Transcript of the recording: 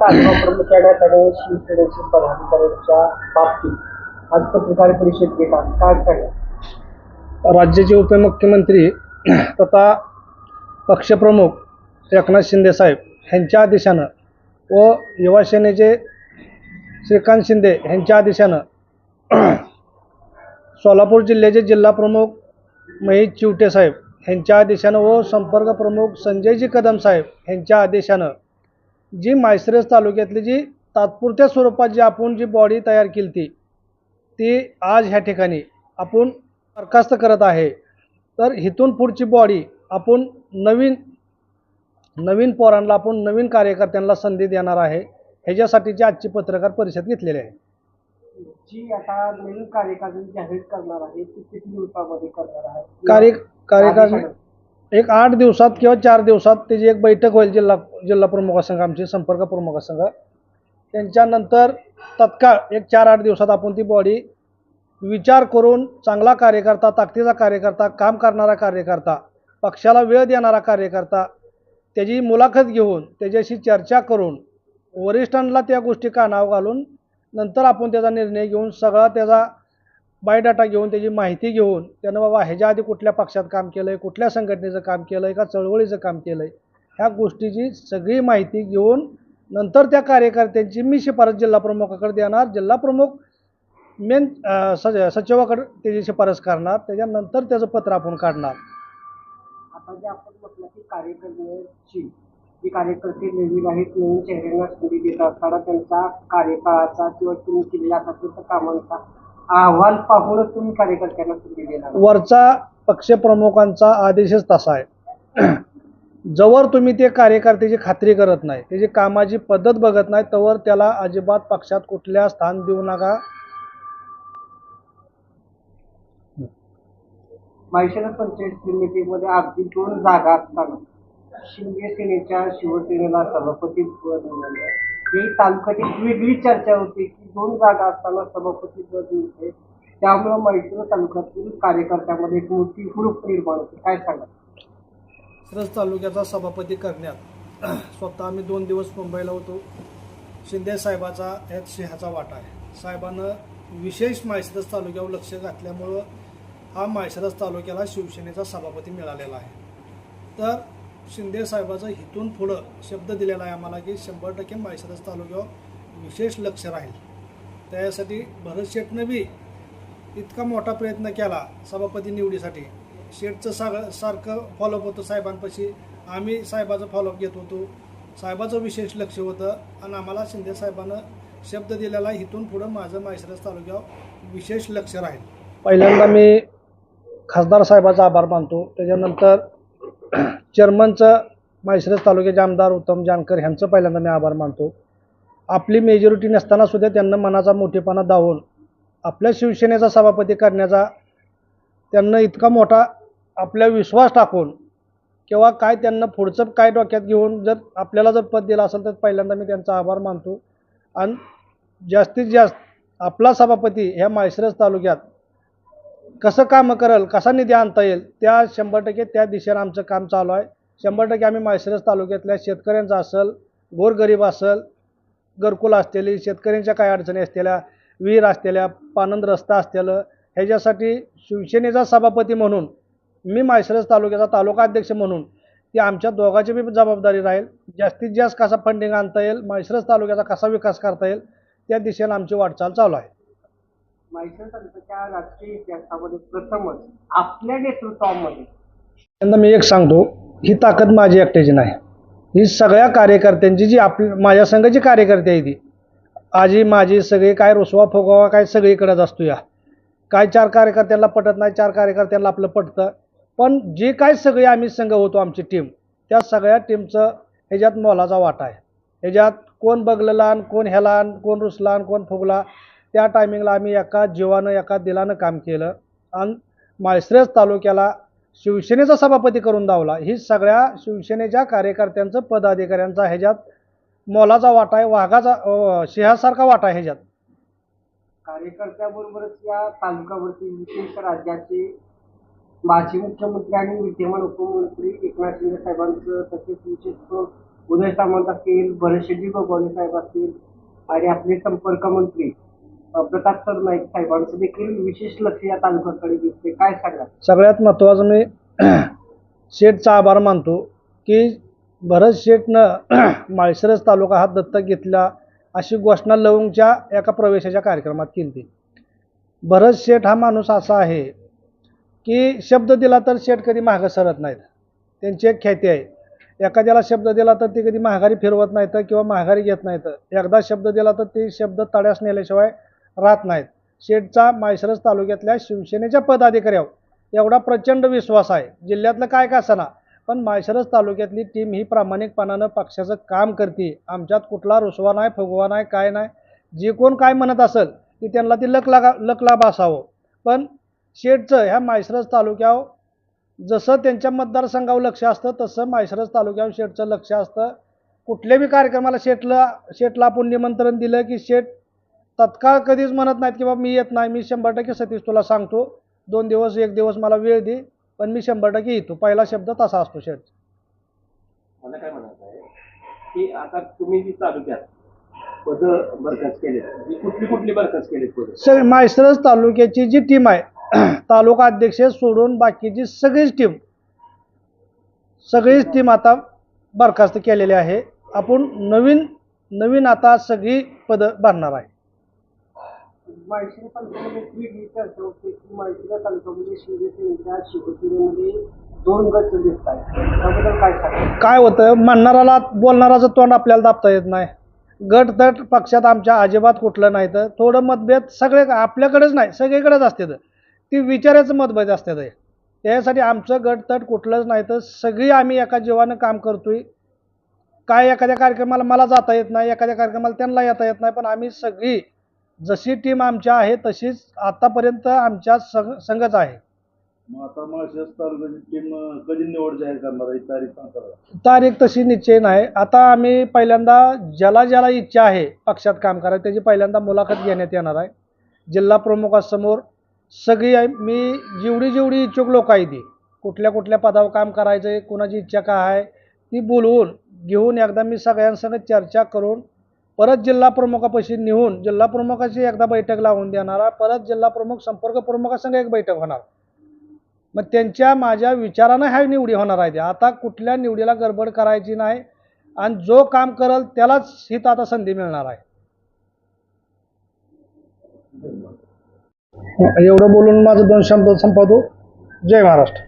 तालुका प्रमुख आणि शिवसेनेच्या पदाधिकाऱ्यांच्या बाबतीत आज पत्रकार परिषद घेतात, काय सांगा? राज्याचे उपमुख्यमंत्री तथा पक्षप्रमुख एकनाथ शिंदे साहेब यांच्या आदेशानं व युवा सेनेचे श्रीकांत शिंदे यांच्या आदेशानं सोलापूर जिल्ह्याचे जिल्हाप्रमुख महेश चिवटे साहेब यांच्या आदेशानं व संपर्क प्रमुख संजयजी कदम साहेब यांच्या आदेशानं जी माळशिरस तालुक्यातली जी तात्पुरत्या स्वरूपात जी आपण जी बॉडी तयार केली ती आज ह्या ठिकाणी आपण बरखास्त करत आहे. तर इथून पुढची बॉडी आपण नवीन पोरांना आपण नवीन कार्यकर्त्यांना संधी देणार आहे. ह्याच्यासाठीची आजची पत्रकार परिषद घेतलेली आहे. जी आता नवीन कार्यकारिणी जाहीर करणार आहे ती किती दिवसामध्ये करणार आहे? कार्यकारिणी एक 8 दिवसात किंवा 4 दिवसात त्याची एक बैठक होईल जिल्हा प्रमुखासंघ, आमचे संपर्क प्रमुखासंघ. त्यांच्यानंतर तत्काळ एक 4-8 दिवसात आपण ती बॉडी विचार करून चांगला कार्यकर्ता, ताकदीचा कार्यकर्ता, काम करणारा कार्यकर्ता, पक्षाला वेळ देणारा कार्यकर्ता, त्याची मुलाखत घेऊन त्याच्याशी चर्चा करून वरिष्ठांना त्या गोष्टी कानावर घालून नंतर आपण त्याचा निर्णय घेऊन सगळा त्याचा बायोडाटा घेऊन त्याची माहिती घेऊन त्यानं बाबा ह्याच्या आधी कुठल्या पक्षात काम केलं आहे, कुठल्या संघटनेचं काम केलं आहे, का चळवळीचं काम केलं आहे, ह्या गोष्टीची सगळी माहिती घेऊन नंतर त्या कार्यकर्त्यांची मी शिफारस जिल्हाप्रमुखाकडे देणार. जिल्हाप्रमुख मेन सचिवाकडे त्याची शिफारस करणार. त्याच्यानंतर त्याचं पत्र आपण काढणार. आता जे आपण म्हटलं की कार्यकर्त्यांची जी कार्यकर्ते नवीन आहेत, नवीन चेहऱ्यांना संधी देत असताना त्यांचा कार्यकाळाचा किंवा तुम्ही केलेल्या आतापर्यंत कामांचा अहवाल पाहूनच तुम्ही कार्यकर्त्यांना संधी देणार. वरचा पक्षप्रमुखांचा आदेशच तसा आहे. जवळ तुम्ही ते कार्यकर्त्याची खात्री करत नाही, त्याची कामाची पद्धत बघत नाही, तवर त्याला अजिबात पक्षात कुठल्या स्थान देऊ नका. माळशिरस पंचायत समितीमध्ये अगदी 2 जागा असताना शिंदे सेनेच्या शिवसेनेला सभापती पद मिळाले. ही तालुक्यात एक वेगळी चर्चा होती की 2 जागा असताना सभापती पद मिळते, त्यामुळे माळशिरस तालुक्यातील कार्यकर्त्यांमध्ये एक मोठी हुरूप निर्माण होते, काय सांगा? माळशिरस तालुक्याचा सभापती करण्यात स्वतः आम्ही 2 दिवस मुंबईला होतो. शिंदे साहेबाचा यात सिंहाचा वाटा आहे. साहेबानं विशेष माळशिरस तालुक्यावर लक्ष घातल्यामुळं हा माळशिरस तालुक्याला शिवसेनेचा सभापती मिळालेला आहे. तर शिंदे साहेबाचं इथून पुढं शब्द दिलेला आहे आम्हाला की 100% माळशिरस तालुक्यावर विशेष लक्ष राहील. त्यासाठी भरत शेठनं बी इतका मोठा प्रयत्न केला सभापती निवडीसाठी. शेठचं सारखं फॉलोअप होतं साहेबांपाशी, आम्ही साहेबाचं फॉलोअप घेत होतो. साहेबाचं विशेष लक्ष होतं आणि आम्हाला शिंदे साहेबानं शब्द दिलेला इथून पुढं माझं माळशिरस तालुक्यावर विशेष लक्ष राहील. पहिल्यांदा मी खासदार साहेबाचा आभार मानतो. त्याच्यानंतर चेअरमनचं माळशिरस तालुक्याचे आमदार उत्तम जानकर ह्यांचं पहिल्यांदा मी आभार मानतो. आपली मेजॉरिटी नसताना सुद्धा त्यांना मनाचा मोठेपणा दावून आपल्या शिवसेनेचा सभापती करण्याचा त्यांना इतका मोठा आपल्या विश्वास टाकून किंवा काय त्यांना पुढचं काय डोक्यात घेऊन जर आपल्याला जर पद दिलं असेल तर पहिल्यांदा मी त्यांचा आभार मानतो. आणि जास्तीत जास्त आपला सभापती ह्या माळशिरस तालुक्यात कसं काम करेल, कसा निधी आणता येईल, त्या 100% त्या दिशेनं आमचं काम चालू आहे. 100% आम्ही माळशिरस तालुक्यातल्या शेतकऱ्यांचा असेल, गोरगरीब असेल, घरकुल असलेली, शेतकऱ्यांच्या काय अडचणी असलेल्या, विहीर असलेल्या, पानंद रस्ता असलेलं, ह्याच्यासाठी शिवसेनेचा सभापती म्हणून मी माळशिरस तालुक्याचा तालुका अध्यक्ष म्हणून ती आमच्या दोघांची बी जबाबदारी राहील. जास्तीत जास्त कसा फंडिंग आणता येईल, माळशिरस तालुक्याचा कसा विकास करता येईल, त्या दिशेनं आमची वाटचाल चालू आहे. माळशिरस तालुक्याच्या राजकीय इतिहासामध्ये प्रथमच आपल्या नेतृत्वामध्ये त्यांना मी एक सांगतो, ही ताकद माझी एकट्याची नाही, ही सगळ्या कार्यकर्त्यांची जी माझ्या संघाची कार्यकर्ते आहे ती आजी माझी सगळी काय रुसवा फुगवा काय सगळीकडेच असतो. या काय 4 कार्यकर्त्यांना पटत नाही, 4 कार्यकर्त्यांना आपलं पटतं, पण जे काय सगळे आम्ही संघ होतो आमची टीम, त्या सगळ्या टीमचं ह्याच्यात मोलाचा वाटा आहे. ह्याच्यात कोण बगलला आणि कोण ह्याला आणि कोण रुसला आणि कोण फुगला, त्या टायमिंगला आम्ही एका जीवानं एका दिलानं काम केलं आणि माळशिरस तालुक्याला शिवसेनेचा सभापती करून दावला. ही सगळ्या शिवसेनेच्या कार्यकर्त्यांचं पदाधिकाऱ्यांचा ह्याच्यात मोलाचा वाटा आहे, वाघाचा सिंहासारखा वाटा आहे. ह्याच्यात कार्यकर्त्याबरोबरच या तालुक्यावरती विशेष राज्याचे माजी मुख्यमंत्री आणि विद्यमान उपमुख्यमंत्री एकनाथ शिंदे साहेबांचं तसेच विशेष उदय सामंत असतील, भरतशेट्टी गोगावले साहेब असतील आणि आपले संपर्क मंत्री प्रताप सरनाईक साहेबांचं देखील विशेष लक्ष या तालुक्याकडे दिसते. काय सांगा? सगळ्यात महत्त्वाचं मी शेठचा आभार मानतो की भरत शेठनं माळशिरस तालुका हा दत्तक घेतला अशी घोषणा लवंगच्या एका प्रवेशाच्या कार्यक्रमात केली होती. भरत शेठ हा माणूस असा आहे की शब्द दिला तर शेठ कधी मागं सरत नाहीत. त्यांची एक ख्याती आहे, एखाद्याला शब्द दिला तर ते कधी माघारी फिरवत नाहीत किंवा माघारी घेत नाहीत. एकदा शब्द दिला तर ते शब्द तड्यास नेल्याशिवाय राहत नाहीत. शेठचा माळशिरस तालुक्यातल्या शिवसेनेच्या पदाधिकाऱ्यावर एवढा प्रचंड विश्वास आहे. जिल्ह्यातलं काय का असना, पण माळशिरस तालुक्यातली टीम ही प्रामाणिकपणानं पक्षाचं काम करते. आमच्यात कुठला रुसवा नाही, फुगवा नाही, काय नाही. जे कोण काय म्हणत असेल की त्यांना ती लकलाभ असावं. पण शेठचं ह्या माळशिरस तालुक्यावर जसं त्यांच्या मतदारसंघावर लक्ष असतं तसं माळशिरस तालुक्यावर शेठचं लक्ष असतं. कुठल्याही कार्यक्रमाला शेठला आपण निमंत्रण दिलं की शेठ तत्काळ कधीच म्हणत नाहीत की बाबा मी येत नाही, मी 100% सतीश तुला सांगतो, 2 दिवस 1 दिवस मला वेळ दे, पण मी 100% येतो. पहिला शब्द तसा असतो शेठ. मला काय म्हणायचं आहे की आता तुम्ही जी तालुक्यात पद बरखास्त केले, कुठली बरखास्त केली पद? सगळे माळशिरस तालुक्याची जी टीम आहे तालुका अध्यक्ष सोडून बाकीची सगळीच टीम आता बरखास्त केलेली आहे. आपण नवीन आता सगळी पदं भरणार आहे. माळशिरस तालुक्यामध्ये एक वेगळी चर्चा होते की माळशिरस तालुक्यामध्ये शिवसेनेच्या शिवसेनेमध्ये 2 गट दिसत आहेत. त्याबद्दल काय सांगा? काय होतं, म्हणणाराला बोलणाराचं तोंड आपल्याला दाबता येत नाही. गट तट पक्षात आमच्या अजिबात कुठलं नाही. तर थोडं मतभेद सगळे आपल्याकडेच नाही सगळीकडेच असते. ती विचाराचं मतभेद असते. त्यासाठी आमचं गट तट कुठलंच नाही. तर सगळी आम्ही एका जीवानं काम करतोय. काय एखाद्या कार्यक्रमाला मला जाता येत नाही, एखाद्या कार्यक्रमाला त्यांना येता येत नाही, पण आम्ही सगळी जशी टीम आमच्या आहे तशीच आतापर्यंत आमच्या संघच आहे. मग आता माळशिरस तालुक्याची टीम कधी निवड जाहीर करणार आहे, तारीख सांगता? तारीख तशी निश्चय नाही. आता आम्ही पहिल्यांदा ज्याला इच्छा आहे पक्षात काम करायचं त्याची पहिल्यांदा मुलाखत घेण्यात येणार आहे. जिल्हा प्रमुखासमोर सगळी मी जेवढी इच्छुक लोक आहे ती कुठल्या पदावर काम करायचं आहे, कोणाची इच्छा काय आहे ती बोलवून घेऊन एकदा मी सगळ्यांसंग चर्चा करून परत जिल्हा प्रमुखापाशी नेऊन जिल्हा प्रमुखाची एकदा बैठक लावून देणार आहे. परत जिल्हा प्रमुख संपर्क प्रमुखासंग एक बैठक होणार. मग त्यांच्या माझ्या विचारानं ह्या निवडी होणार आहे. आता कुठल्या निवडीला गडबड करायची नाही आणि जो काम करेल त्यालाच हित आता संधी मिळणार आहे. एवढं बोलून माझं 2 शब्द संपवतो. जय महाराष्ट्र.